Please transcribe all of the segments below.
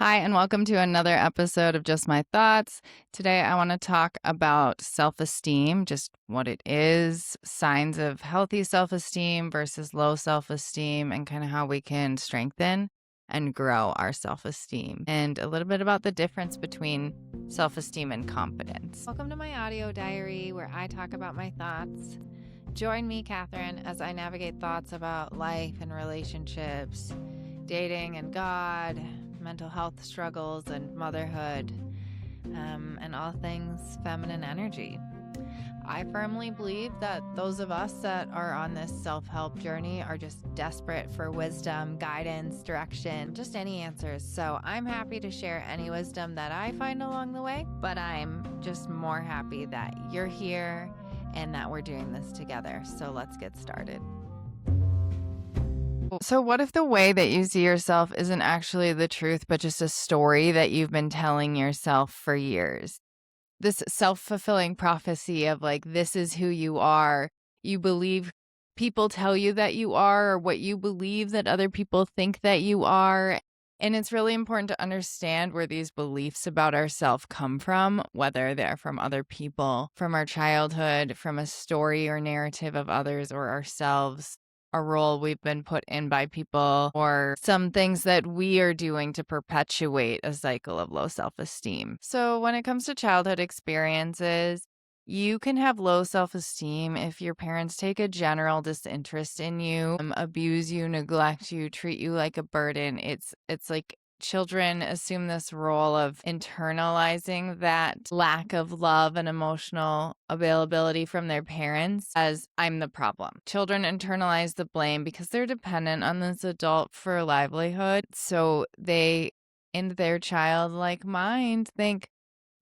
Hi, and welcome to another episode of Just My Thoughts. Today, I want to talk about self-esteem, just what it is, signs of healthy self-esteem versus low self-esteem, and kind of how we can strengthen and grow our self-esteem, and a little bit about the difference between self-esteem and confidence. Welcome to my audio diary where I talk about my thoughts. Join me, Catherine, as I navigate thoughts about life and relationships, dating and God, mental health struggles and motherhood, and all things feminine energy. I firmly believe that those of us that are on this self-help journey are just desperate for wisdom, guidance, direction, just any answers. So I'm happy to share any wisdom that I find along the way, but I'm just more happy that you're here and that we're doing this together. So let's get started. So what if the way that you see yourself isn't actually the truth, but just a story that you've been telling yourself for years? This self-fulfilling prophecy of like, this is who you are. You believe people tell you that you are, or what you believe that other people think that you are. And it's really important to understand where these beliefs about ourselves come from, whether they're from other people, from our childhood, from a story or narrative of others or ourselves, a role we've been put in by people, or some things that we are doing to perpetuate a cycle of low self-esteem. So when it comes to childhood experiences, you can have low self-esteem if your parents take a general disinterest in you, abuse you, neglect you, treat you like a burden. It's like children assume this role of internalizing that lack of love and emotional availability from their parents as I'm the problem. Children internalize the blame because they're dependent on this adult for a livelihood. So they, in their childlike mind, think,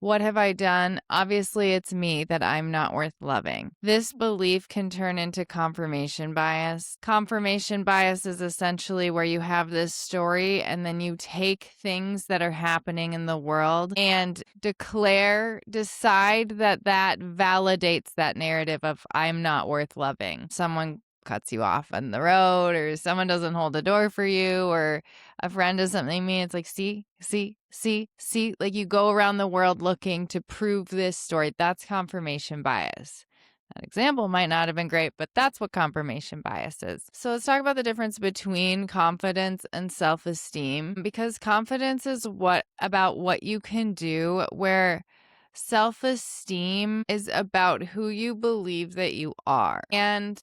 what have I done? Obviously, it's me that I'm not worth loving. This belief can turn into confirmation bias. Confirmation bias is essentially where you have this story and then you take things that are happening in the world and decide that validates that narrative of I'm not worth loving. Someone cuts you off on the road, or someone doesn't hold the door for you, or a friend does something mean. It's like, see, like you go around the world looking to prove this story. That's confirmation bias. That example might not have been great, but that's what confirmation bias is. So let's talk about the difference between confidence and self-esteem, because confidence is about what you can do, where self-esteem is about who you believe that you are. And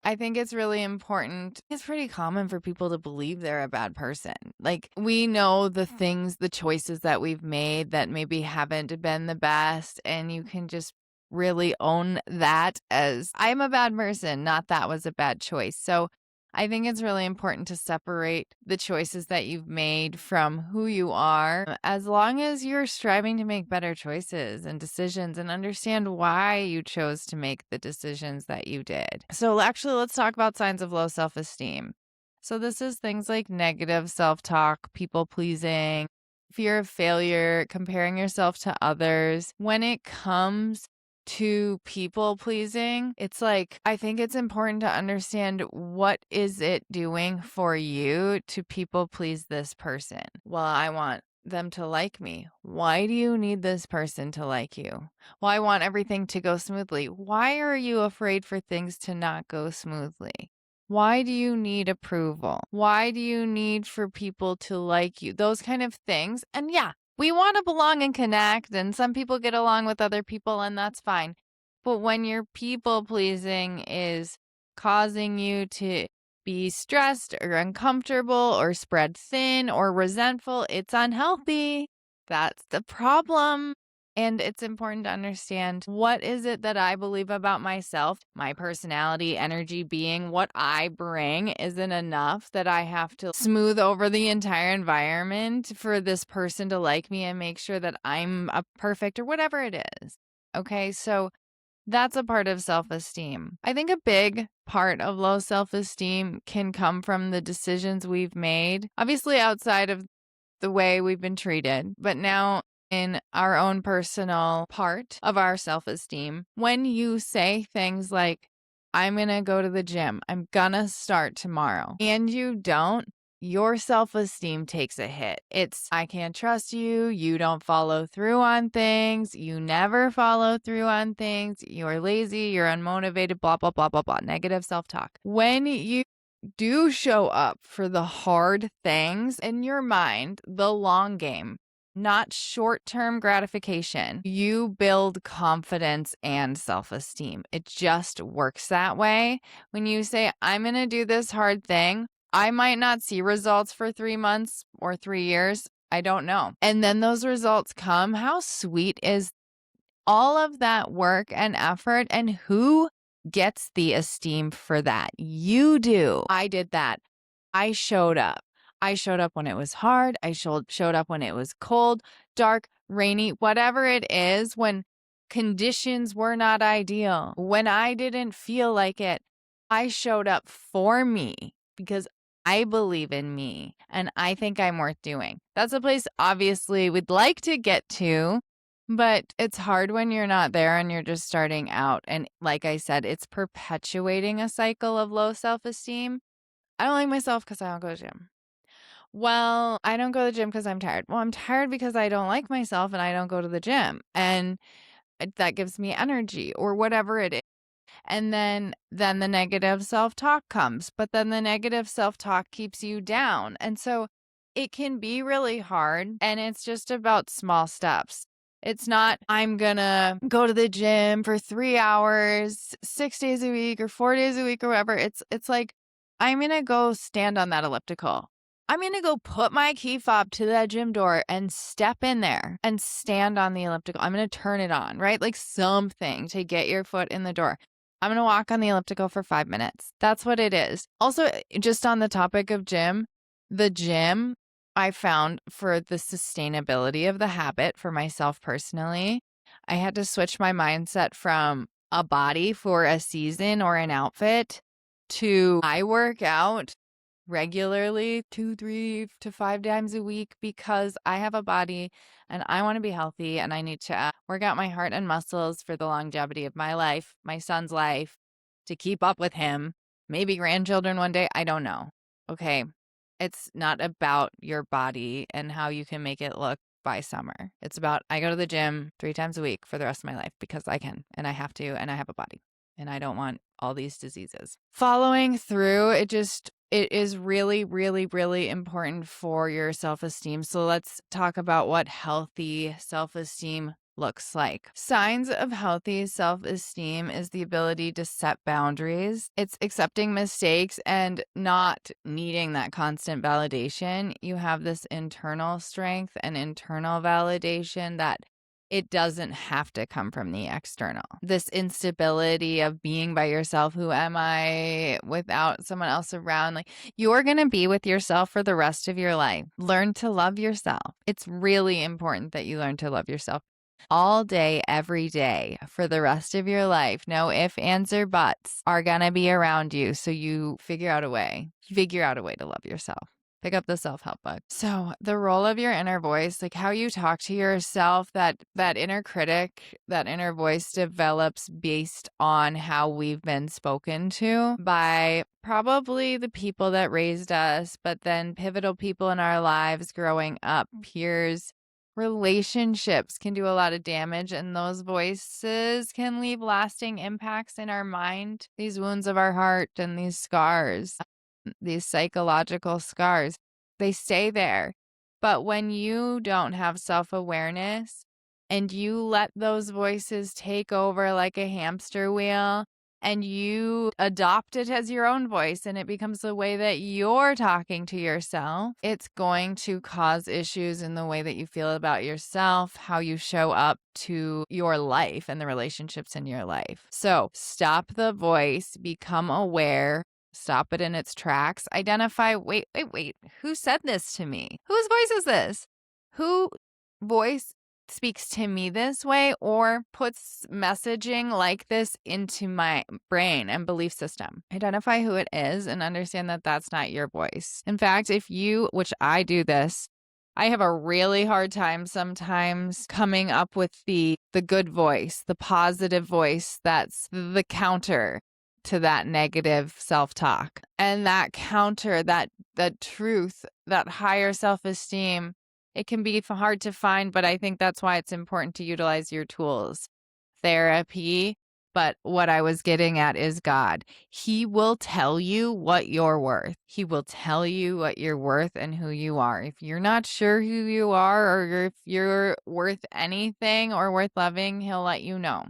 I think it's really important. It's pretty common for people to believe they're a bad person. Like, we know the things, the choices that we've made that maybe haven't been the best, and you can just really own that as I'm a bad person, not that was a bad choice. So I think it's really important to separate the choices that you've made from who you are, as long as you're striving to make better choices and decisions and understand why you chose to make the decisions that you did. So actually, let's talk about signs of low self-esteem. So this is things like negative self-talk, people-pleasing, fear of failure, comparing yourself to others. When it comes to people pleasing, it's like, I think it's important to understand, what is it doing for you to people please this person? Well, I want them to like me. Why do you need this person to like you? Well, I want everything to go smoothly. Why are you afraid for things to not go smoothly? Why do you need approval? Why do you need for people to like you? Those kind of things. And yeah, we want to belong and connect, and some people get along with other people, and that's fine. But when your people pleasing is causing you to be stressed or uncomfortable or spread thin or resentful, it's unhealthy. That's the problem. And it's important to understand, what is it that I believe about myself, my personality, energy, being, what I bring isn't enough, that I have to smooth over the entire environment for this person to like me and make sure that I'm a perfect or whatever it is. Okay, so that's a part of self-esteem. I think a big part of low self-esteem can come from the decisions we've made, obviously outside of the way we've been treated, but now in our own personal part of our self-esteem. When you say things like, I'm going to go to the gym, I'm going to start tomorrow, and you don't, your self-esteem takes a hit. It's, I can't trust you. You don't follow through on things. You never follow through on things. You're lazy. You're unmotivated, blah, blah, blah, blah, blah. Negative self-talk. When you do show up for the hard things in your mind, the long game, not short-term gratification, you build confidence and self-esteem. It just works that way. When you say, I'm going to do this hard thing, I might not see results for 3 months or 3 years. I don't know. And then those results come. How sweet is all of that work and effort? And who gets the esteem for that? You do. I did that. I showed up. I showed up when it was hard. I showed up when it was cold, dark, rainy, whatever it is, when conditions were not ideal, when I didn't feel like it. I showed up for me because I believe in me and I think I'm worth doing. That's a place obviously we'd like to get to, but it's hard when you're not there and you're just starting out. And like I said, it's perpetuating a cycle of low self-esteem. I don't like myself because I don't go to the gym. Well, I don't go to the gym because I'm tired. Well, I'm tired because I don't like myself and I don't go to the gym. And that gives me energy or whatever it is. And then the negative self-talk comes, but then the negative self-talk keeps you down. And so it can be really hard, and it's just about small steps. It's not, I'm gonna go to the gym for 3 hours, 6 days a week or 4 days a week or whatever. It's like, I'm gonna go stand on that elliptical. I'm going to go put my key fob to that gym door and step in there and stand on the elliptical. I'm going to turn it on, right? Like something to get your foot in the door. I'm going to walk on the elliptical for 5 minutes. That's what it is. Also, just on the topic of the gym, I found for the sustainability of the habit for myself personally, I had to switch my mindset from a body for a season or an outfit to I work out regularly 2, 3 to 5 times a week because I have a body and I want to be healthy and I need to work out my heart and muscles for the longevity of my life, my son's life, to keep up with him, maybe grandchildren one day. I don't know. Okay. It's not about your body and how you can make it look by summer. It's about I go to the gym 3 times a week for the rest of my life because I can and I have to and I have a body and I don't want all these diseases. Following through, it is really, really, really important for your self-esteem. So let's talk about what healthy self-esteem looks like. Signs of healthy self-esteem is the ability to set boundaries. It's accepting mistakes and not needing that constant validation. You have this internal strength and internal validation that it doesn't have to come from the external. This instability of being by yourself, who am I without someone else around? Like, you're going to be with yourself for the rest of your life. Learn to love yourself. It's really important that you learn to love yourself all day, every day for the rest of your life. No ifs, ands, or buts are going to be around you. So you figure out a way to love yourself. Pick up the self-help book. So the role of your inner voice, like how you talk to yourself, that inner critic, that inner voice develops based on how we've been spoken to by probably the people that raised us, but then pivotal people in our lives growing up, peers. Relationships can do a lot of damage, and those voices can leave lasting impacts in our mind, these wounds of our heart and these scars. These psychological scars, they stay there. But when you don't have self-awareness and you let those voices take over like a hamster wheel and you adopt it as your own voice and it becomes the way that you're talking to yourself, it's going to cause issues in the way that you feel about yourself, how you show up to your life and the relationships in your life. So stop the voice, become aware. Stop it in its tracks. Identify, wait, who said this to me? Whose voice is this? Who voice speaks to me this way or puts messaging like this into my brain and belief system? Identify who it is and understand that that's not your voice. In fact, which I do this, I have a really hard time sometimes coming up with the good voice, the positive voice that's the counter. to that negative self-talk. And that counter, that truth, that higher self-esteem, it can be hard to find, but I think that's why it's important to utilize your tools. Therapy, but what I was getting at is God. He will tell you what you're worth. He will tell you what you're worth and who you are. If you're not sure who you are, or if you're worth anything or worth loving, he'll let you know.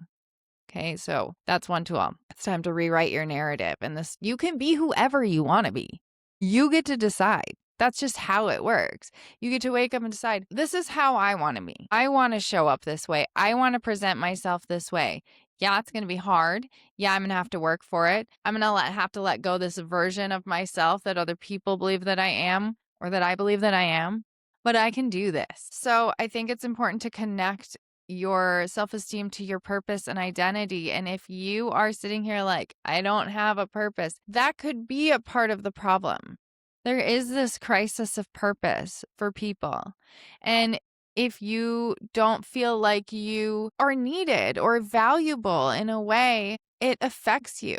Okay, so that's one tool. It's time to rewrite your narrative. And this, you can be whoever you want to be. You get to decide. That's just how it works. You get to wake up and decide, this is how I want to be. I want to show up this way. I want to present myself this way. Yeah, it's going to be hard. Yeah, I'm going to have to work for it. I'm going to have to let go this version of myself that other people believe that I am, or that I believe that I am. But I can do this. So I think it's important to connect your self-esteem to your purpose and identity. And if you are sitting here like, I don't have a purpose, that could be a part of the problem. There is this crisis of purpose for people. And if you don't feel like you are needed or valuable in a way, it affects you.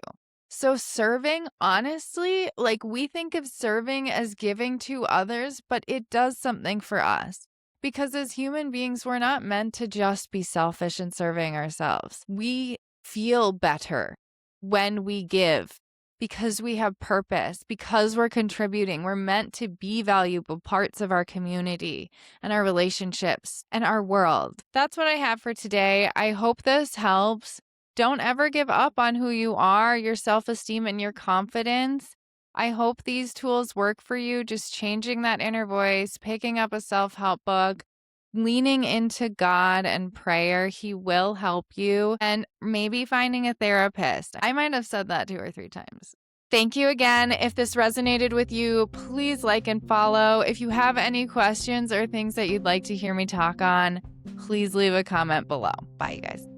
So serving, honestly, like we think of serving as giving to others, but it does something for us. Because as human beings, we're not meant to just be selfish and serving ourselves. We feel better when we give because we have purpose, because we're contributing. We're meant to be valuable parts of our community and our relationships and our world. That's what I have for today. I hope this helps. Don't ever give up on who you are, your self-esteem, and your confidence. I hope these tools work for you, just changing that inner voice, picking up a self-help book, leaning into God and prayer. He will help you, and maybe finding a therapist. I might have said that 2 or 3 times. Thank you again. If this resonated with you, please like and follow. If you have any questions or things that you'd like to hear me talk on, please leave a comment below. Bye, you guys.